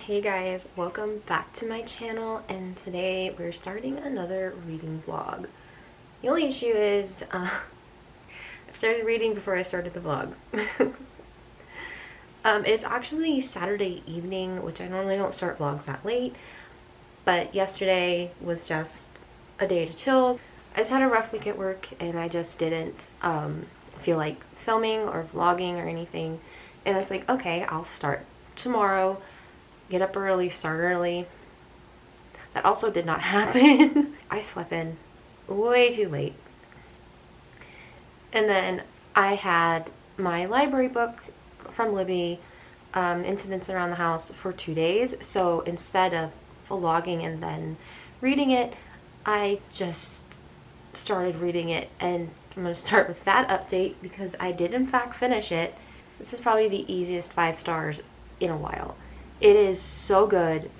Hey guys, welcome back to my channel, and today we're starting another reading vlog. The only issue is I started reading before I started the vlog. It's actually Saturday evening, which I normally don't start vlogs that late, but yesterday was just a day to chill. I just had a rough week at work and I just didn't feel like filming or vlogging or anything, and it's like, okay, I'll start tomorrow. Get up early, start early. That also did not happen. I slept in way too late. And then I had my library book from Libby, Incidents Around the House, for 2 days. So instead of vlogging and then reading it, I just started reading it. And I'm going to start with that update because I did in fact finish it. This is probably the easiest 5 stars in a while. It is so good.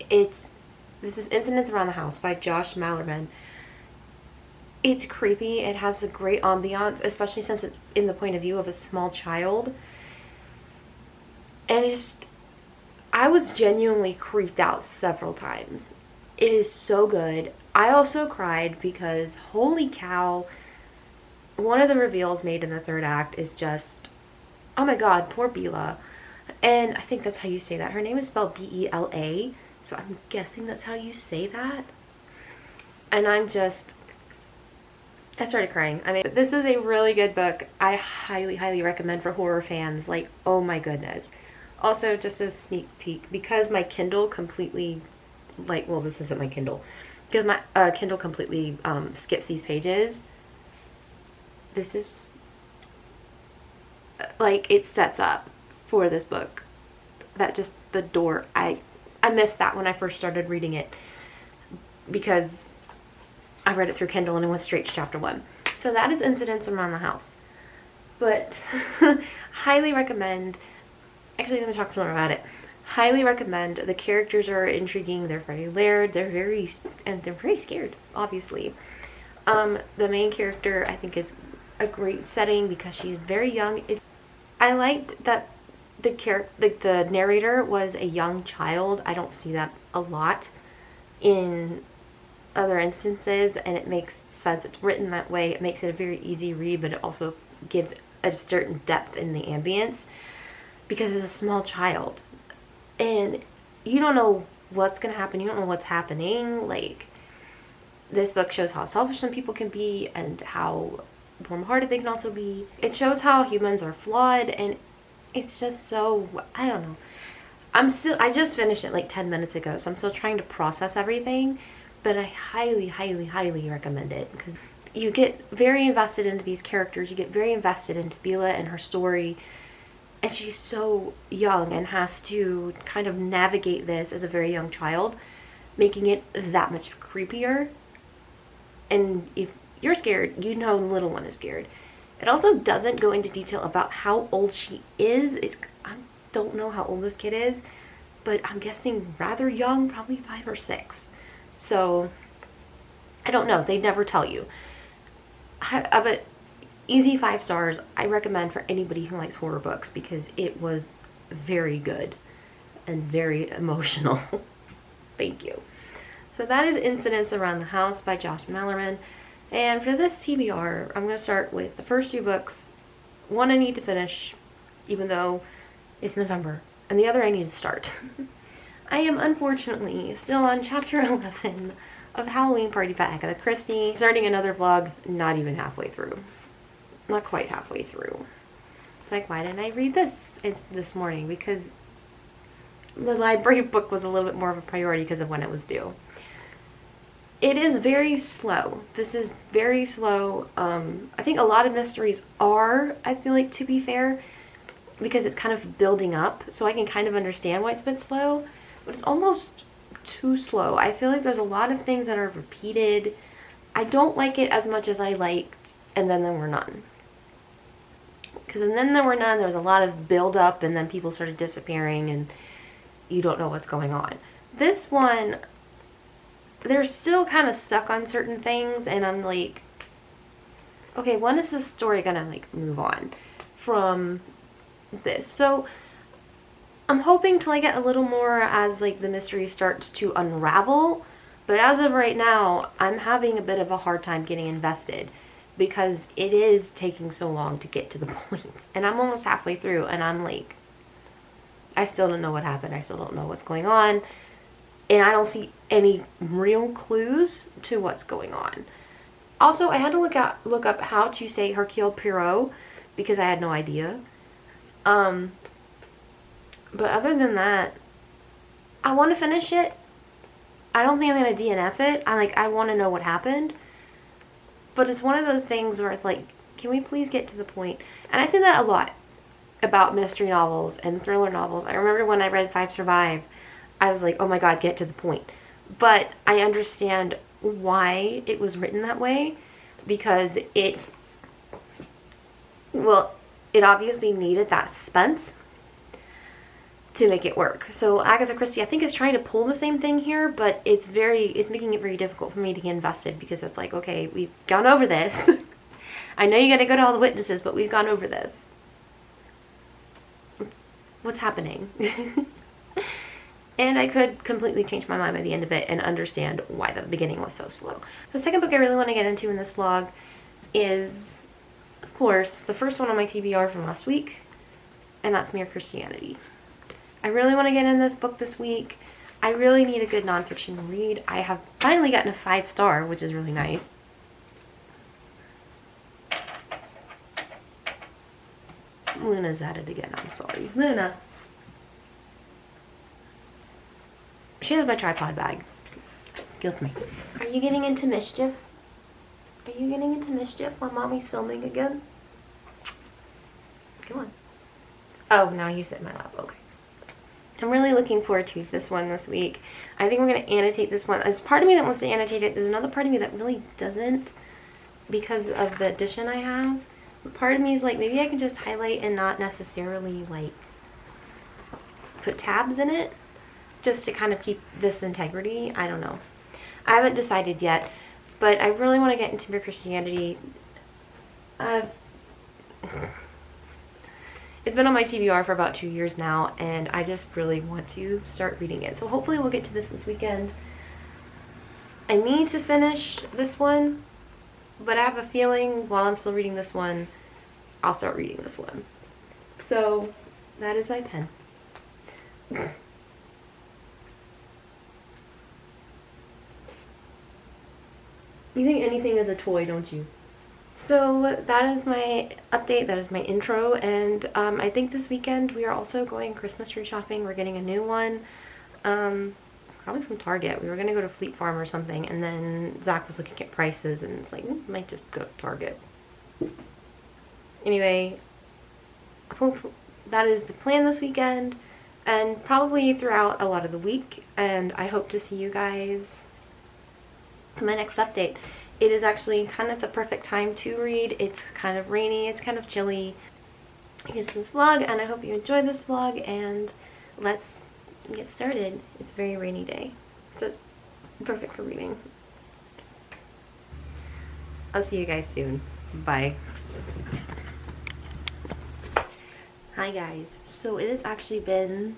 This is Incidents Around the House by Josh Malerman. It's creepy. It has a great ambiance, especially since it's in the point of view of a small child. And I was genuinely creeped out several times. It is so good. I also cried because, holy cow, one of the reveals made in the third act is just, oh my god, poor Bela. And I think that's how you say that. Her name is spelled B-E-L-A, so I'm guessing that's how you say that. And I started crying. I mean, this is a really good book. I highly, highly recommend for horror fans. Like, oh my goodness. Also, just a sneak peek, because my Kindle completely, well, this isn't my Kindle. Because my Kindle completely skips these pages. This is, like, it sets up for this book. That just, the door, I missed that when I first started reading it because I read it through Kindle and it went straight to chapter 1. So that is Incidents Around the House. But highly recommend. Actually, let me talk more about it. Highly recommend. The characters are intriguing. They're very layered. They're very scared, obviously. The main character, I think, is a great setting because she's very young. I liked that the narrator was a young child. I don't see that a lot in other instances, and it makes sense. It's written that way. It makes it a very easy read, but it also gives a certain depth in the ambience because it's a small child. And you don't know what's going to happen. You don't know what's happening. Like, this book shows how selfish some people can be and how warm-hearted they can also be. It shows how humans are flawed, and it's just so, I don't know. I just finished it like 10 minutes ago, so I'm still trying to process everything, but I highly, highly, highly recommend it because you get very invested into these characters. You get very invested into Bela and her story, and she's so young and has to kind of navigate this as a very young child, making it that much creepier. And if you're scared, you know the little one is scared. It also doesn't go into detail about how old she is. I don't know how old this kid is, but I'm guessing rather young, probably 5 or 6. So, I don't know. They never tell you. But easy 5 stars. I recommend for anybody who likes horror books because it was very good and very emotional. Thank you. So that is Incidents Around the House by Josh Malerman. And for this TBR, I'm going to start with the first 2 books. One I need to finish, even though it's November, and the other I need to start. I am unfortunately still on chapter 11 of Halloween Party by Agatha Christie. Starting another vlog, not even halfway through. Not quite halfway through. It's like, why didn't I read this this morning? Because the library book was a little bit more of a priority because of when it was due. It is very slow. This is very slow. I think a lot of mysteries are, I feel like, to be fair, because it's kind of building up. So I can kind of understand why it's been slow, but it's almost too slow. I feel like there's a lot of things that are repeated. I don't like it as much as I liked And Then There Were None. Because in Then There Were None, there was a lot of build up and then people started disappearing and you don't know what's going on. This one, they're still kind of stuck on certain things, and I'm like, okay, when is this story gonna like move on from this? So I'm hoping to like it a little more as like the mystery starts to unravel, but as of right now, I'm having a bit of a hard time getting invested because it is taking so long to get to the point. And I'm almost halfway through and I'm like, I still don't know what happened. I still don't know what's going on. And I don't see any real clues to what's going on. Also, I had to look up how to say Hercule Poirot because I had no idea. But other than that, I want to finish it. I don't think I'm going to DNF it. I want to know what happened. But it's one of those things where it's like, can we please get to the point? And I say that a lot about mystery novels and thriller novels. I remember when I read Five Survive, I was like, oh my god, get to the point. But I understand why it was written that way, because it obviously needed that suspense to make it work. So Agatha Christie, I think, is trying to pull the same thing here, but it's making it very difficult for me to get invested because it's like, okay, we've gone over this. I know you got to go to all the witnesses, but we've gone over this. What's happening? And I could completely change my mind by the end of it and understand why the beginning was so slow. The second book I really want to get into in this vlog is, of course, the first one on my TBR from last week, and that's Mere Christianity. I really want to get in this book this week. I really need a good nonfiction read. I have finally gotten a 5-star, which is really nice. Luna's at it again. I'm sorry. Luna. She has my tripod bag. Give me. Are you getting into mischief? Are you getting into mischief while mommy's filming again? Come on. Oh, now you sit in my lap. Okay. I'm really looking forward to this one this week. I think we're going to annotate this one. There's part of me that wants to annotate it. There's another part of me that really doesn't because of the edition I have. Part of me is like, maybe I can just highlight and not necessarily like put tabs in it just to kind of keep this integrity. I don't know. I haven't decided yet, but I really want to get into Mere Christianity. It's been on my TBR for about 2 years now, and I just really want to start reading it. So hopefully we'll get to this weekend. I need to finish this one, but I have a feeling while I'm still reading this one, I'll start reading this one. So that is my pen. You think anything is a toy, don't you? So that is my update, that is my intro, and I think this weekend we are also going Christmas tree shopping. We're getting a new one, probably from Target. We were going to go to Fleet Farm or something, and then Zach was looking at prices, and it's like, might just go to Target. Anyway, that is the plan this weekend, and probably throughout a lot of the week, and I hope to see you guys in my next update. It is actually kind of the perfect time to read. It's kind of rainy, it's kind of chilly. Here's this vlog, and I hope you enjoyed this vlog, and let's get started. It's a very rainy day, so perfect for reading. I'll see you guys soon. Bye. Hi guys. So it has actually been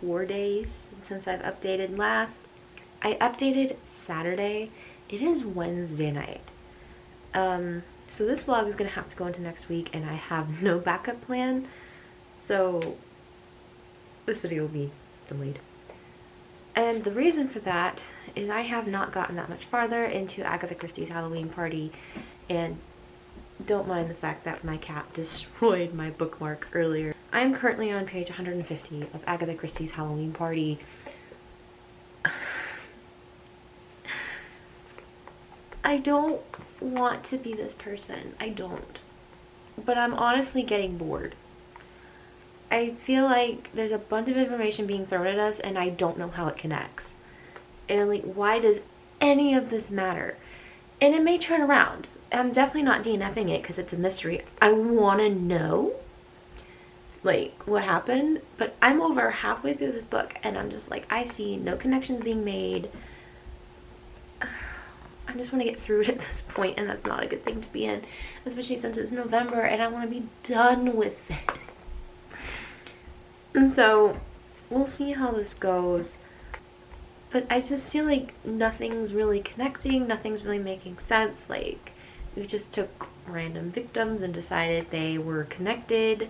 4 days since I've updated last. I updated Saturday. It is Wednesday night. So this vlog is going to have to go into next week, and I have no backup plan. So this video will be delayed. And the reason for that is I have not gotten that much farther into Agatha Christie's Halloween Party, and don't mind the fact that my cat destroyed my bookmark earlier. I am currently on page 150 of Agatha Christie's Halloween Party. I don't want to be this person. I don't. But I'm honestly getting bored. I feel like there's a bunch of information being thrown at us, and I don't know how it connects. And I'm like, why does any of this matter? And it may turn around. I'm definitely not DNFing it because it's a mystery. I want to know, like, what happened. But I'm over halfway through this book, and I'm just like, I see no connections being made. I just want to get through it at this point, and that's not a good thing to be in, especially since it's November and I want to be done with this. And so we'll see how this goes. But I just feel like nothing's really connecting, nothing's really making sense. Like, we just took random victims and decided they were connected,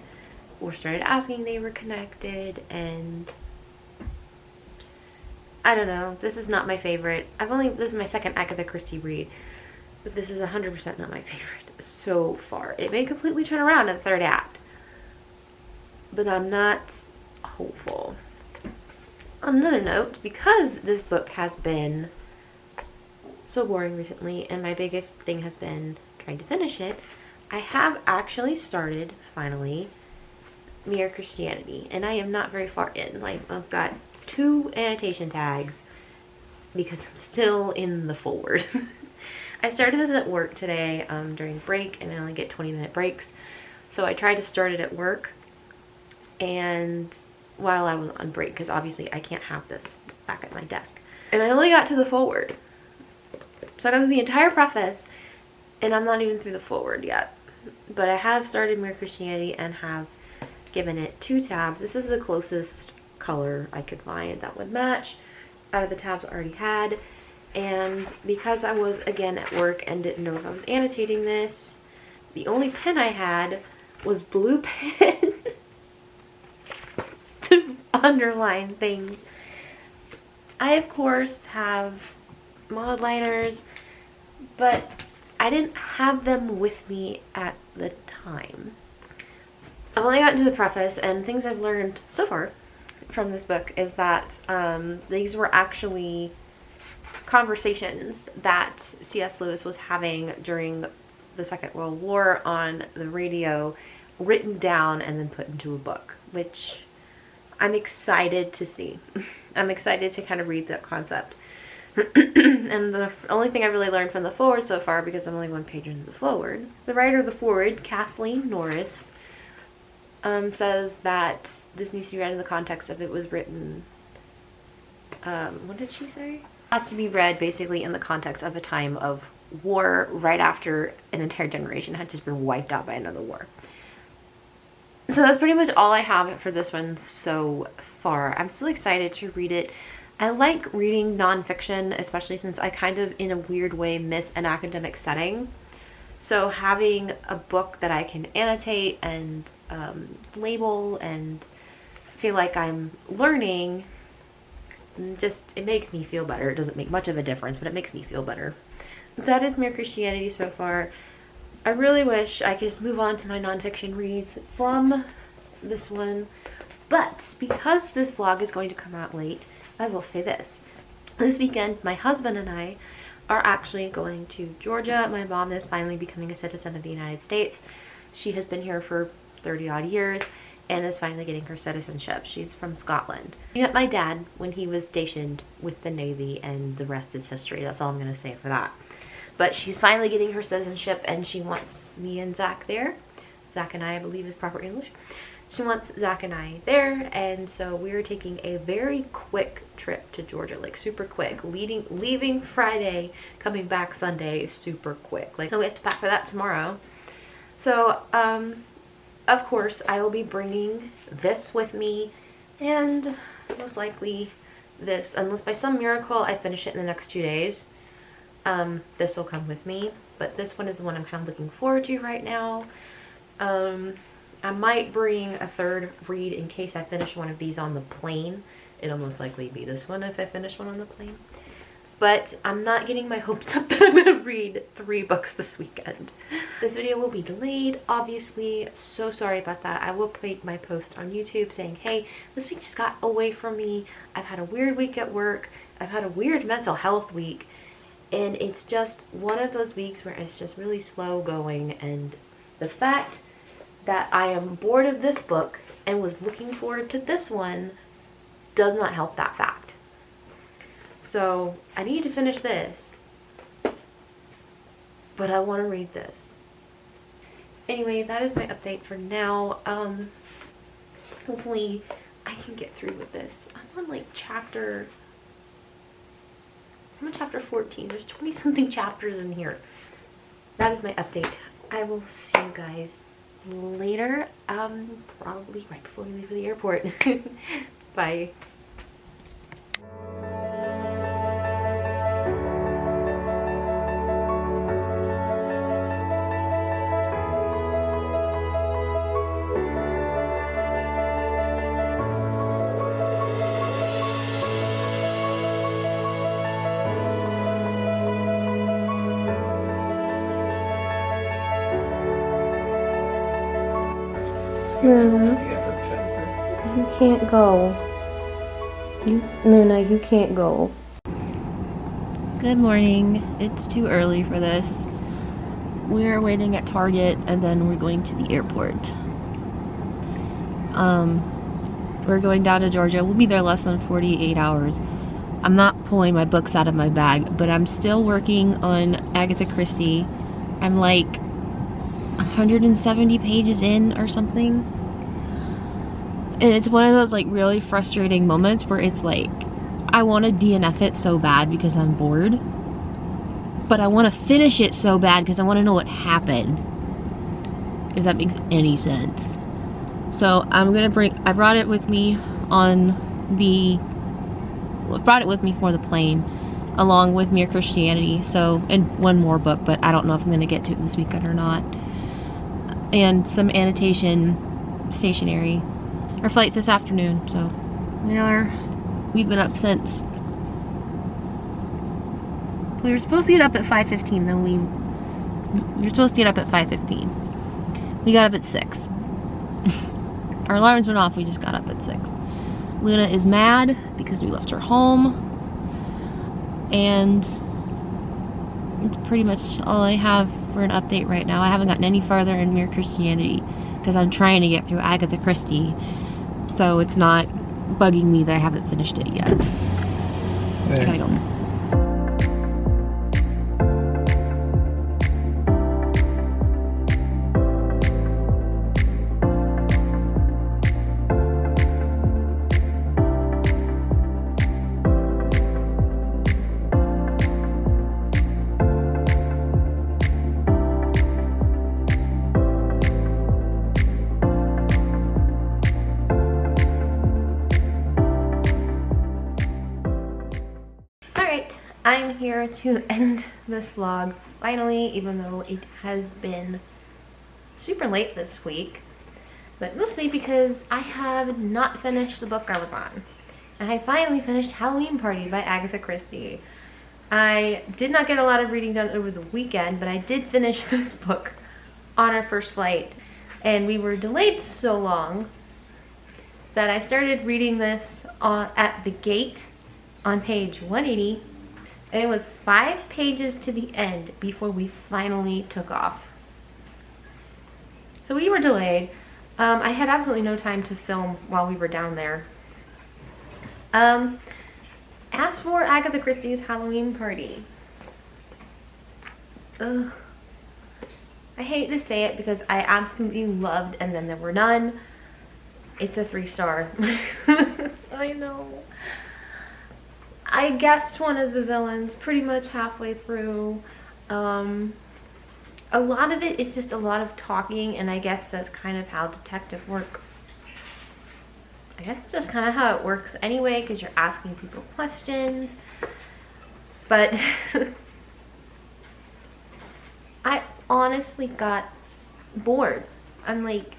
or started asking they were connected, and I don't know. This is not my favorite. This is my second Agatha Christie read, but this is 100% not my favorite so far. It may completely turn around in the third act, but I'm not hopeful. On another note, because this book has been so boring recently, and my biggest thing has been trying to finish it, I have actually started, finally, Mere Christianity, and I am not very far in. Like, I've got 2 annotation tags because I'm still in the forward. I started this at work today during break, and I only get 20-minute breaks, so I tried to start it at work, and while I was on break, because obviously I can't have this back at my desk. And I only got to the forward. So I got through the entire preface, and I'm not even through the forward yet. But I have started Mere Christianity and have given it 2 tabs. This is the closest color I could find that would match out of the tabs I already had. And because I was, again, at work and didn't know if I was annotating this, the only pen I had was blue pen. To underline things. I, of course, have mod liners, but I didn't have them with me at the time. I've only gotten to the preface, and things I've learned so far from this book is that these were actually conversations that C.S. Lewis was having during the Second World War on the radio, written down and then put into a book, which I'm excited to see. I'm excited to kind of read that concept. And the only thing I really learned from the forward so far, because I'm only 1 page into the forward, the writer of the forward, Kathleen Norris, says that this needs to be read in the context of it was written, what did she say? It has to be read basically in the context of a time of war right after an entire generation had just been wiped out by another war. So that's pretty much all I have for this one so far. I'm still excited to read it. I like reading nonfiction, especially since I kind of, in a weird way, miss an academic setting. So having a book that I can annotate and label and feel like I'm learning, it makes me feel better. It doesn't make much of a difference, but it makes me feel better. That is Mere Christianity so far. I really wish I could just move on to my nonfiction reads from this one, but because this vlog is going to come out late, I will say this. This weekend, my husband and I are actually going to Georgia. My mom is finally becoming a citizen of the United States. She has been here for 30-odd years and is finally getting her citizenship. She's from Scotland. She met my dad when he was stationed with the Navy, and the rest is history. That's all I'm going to say for that. But she's finally getting her citizenship, and she wants me and Zach there. Zach and I believe is proper English. She wants Zach and I there, and so we're taking a very quick trip to Georgia, like super quick. Leaving Friday, coming back Sunday, super quick. So we have to pack for that tomorrow. So, of course, I will be bringing this with me, and most likely this, unless by some miracle I finish it in the next 2 days. This will come with me, but this one is the one I'm kind of looking forward to right now. I might bring a third read in case I finish one of these on the plane. It'll most likely be this one if I finish one on the plane. But I'm not getting my hopes up that I'm going to read 3 books this weekend. This video will be delayed, obviously. So sorry about that. I will put my post on YouTube saying, hey, this week just got away from me. I've had a weird week at work. I've had a weird mental health week. And it's just one of those weeks where it's just really slow going. And the fact that I am bored of this book and was looking forward to this one does not help that fact. So I need to finish this, but I want to read this. Anyway, that is my update for now. Hopefully I can get through with this. I'm on chapter 14. There's 20 something chapters in here. That is my update. I will see you guys later, probably right before we leave for the airport. Bye. Luna, you can't go. Luna, you can't go. Good morning. It's too early for this. We're waiting at Target and then we're going to the airport. We're going down to Georgia. We'll be there less than 48 hours. I'm not pulling my books out of my bag, but I'm still working on Agatha Christie. I'm like 170 pages in or something. And it's one of those like really frustrating moments where it's like I want to DNF it so bad because I'm bored, but I want to finish it so bad because I want to know what happened, if that makes any sense. So I brought it with me for the plane, along with Mere Christianity, so, and one more book, but I don't know if I'm going to get to it this weekend or not, and some annotation stationery. Our flight's this afternoon, so we've been up since, we were supposed to get up at 5:15, then we were supposed to get up at 5:15. We got up at 6. Our alarms went off, we just got up at 6. Luna is mad because we left her home, and it's pretty much all I have for an update right now. I haven't gotten any farther in Mere Christianity because I'm trying to get through Agatha Christie, so it's not bugging me that I haven't finished it yet. I gotta go. I'm here to end this vlog, finally, even though it has been super late this week, but mostly because I have not finished the book I was on. And I finally finished Halloween Party by Agatha Christie. I did not get a lot of reading done over the weekend, but I did finish this book on our first flight, and we were delayed so long that I started reading this at the gate on page 180. And it was 5 pages to the end before we finally took off. So we were delayed. I had absolutely no time to film while we were down there. As for Agatha Christie's Halloween Party, I hate to say it because I absolutely loved And Then There Were None. It's a 3-star. I know. I guessed one of the villains pretty much halfway through. A lot of it is just a lot of talking, and I guess that's kind of how detective work. I guess it's just kind of how it works anyway, because you're asking people questions. But I honestly got bored. I'm like,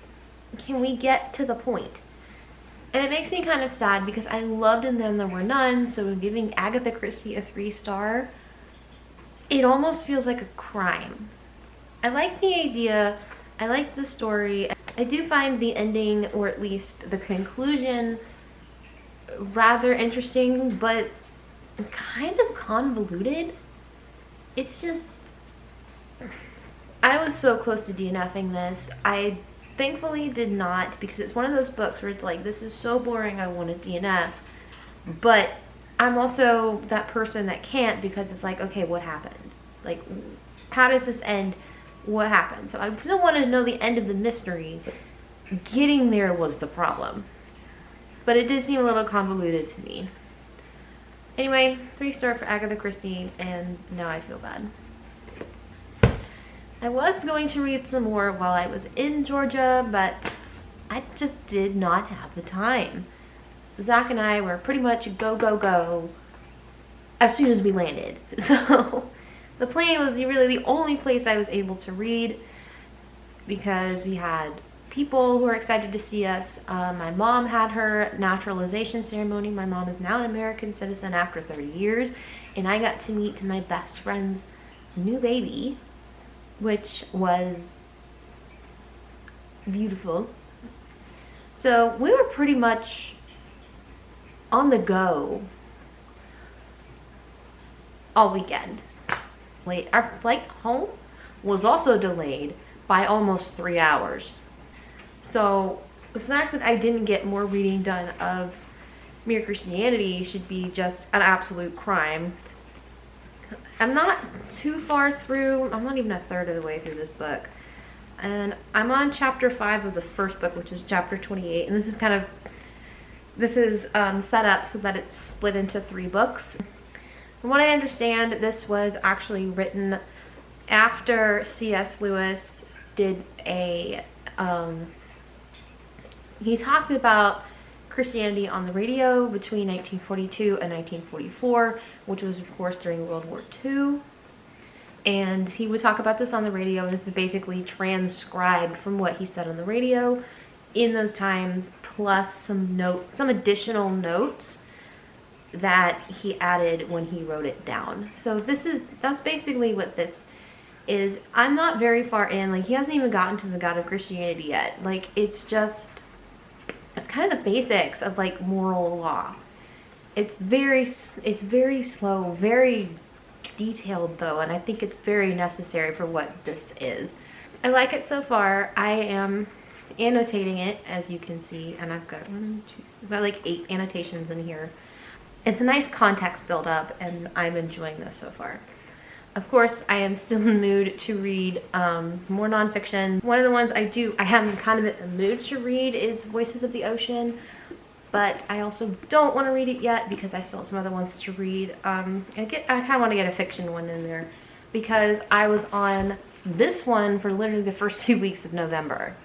can we get to the point? And it makes me kind of sad because I loved And Then There Were None, so giving Agatha Christie a 3-star, it almost feels like a crime. I like the idea, I like the story. I do find the ending, or at least the conclusion, rather interesting, but kind of convoluted. It's just, I was so close to DNFing this. I thankfully did not, because it's one of those books where it's like, this is so boring, I want to DNF, but I'm also that person that can't, because it's like, okay, what happened? Like, how does this end? What happened? So I still wanted to know the end of the mystery. Getting there was the problem, but it did seem a little convoluted to me. Anyway, 3-star for Agatha Christie, and now I feel bad. I was going to read some more while I was in Georgia, but I just did not have the time. Zach and I were pretty much go, go, go as soon as we landed. So the plane was really the only place I was able to read because we had people who were excited to see us. My mom had her naturalization ceremony. My mom is now an American citizen after 30 years, and I got to meet my best friend's new baby, which was beautiful. So we were pretty much on the go all weekend. Wait, our flight home was also delayed by almost 3 hours. So the fact that I didn't get more reading done of Mere Christianity should be just an absolute crime. I'm not too far through. I'm not even a third of the way through this book. And I'm on chapter 5 of the first book, which is chapter 28. And this is set up so that it's split into 3 books. From what I understand, this was actually written after C.S. Lewis did he talked about Christianity on the radio between 1942 and 1944, which was, of course, during World War II. And he would talk about this on the radio. This is basically transcribed from what he said on the radio in those times, plus some additional notes that he added when he wrote it down. So that's basically what this is. I'm not very far in. Like, he hasn't even gotten to the God of Christianity yet. Like, it's kind of the basics of, like, moral law. It's very slow, very detailed though, and I think it's very necessary for what this is. I like it so far. I am annotating it, as you can see, and I've got like 8 annotations in here. It's a nice context build up, and I'm enjoying this so far. Of course, I am still in the mood to read more nonfiction. One of the ones I am kind of in the mood to read is Voices of the Ocean, but I also don't want to read it yet because I still have some other ones to read. I kind of want to get a fiction one in there because I was on this one for literally the first 2 weeks of November.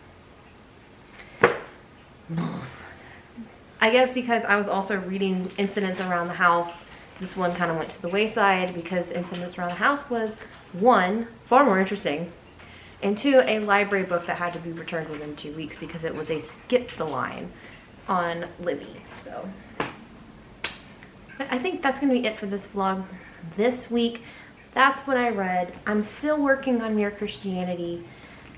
I guess because I was also reading Incidents Around the House, this one kind of went to the wayside because Incidents Around the House was, 1, far more interesting, and 2, a library book that had to be returned within 2 weeks because it was a skip the line on Libby. So I think that's going to be it for this vlog this week. That's what I read. I'm still working on Mere Christianity.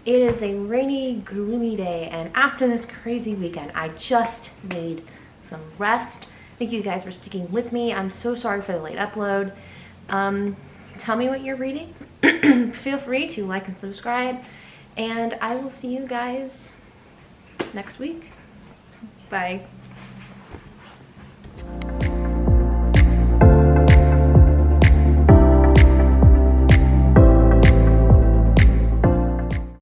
It is a rainy, gloomy day, and after this crazy weekend, I just need some rest. Thank you guys for sticking with me. I'm so sorry for the late upload. Tell me what you're reading. Feel free to like and subscribe, and I will see you guys next week. Bye.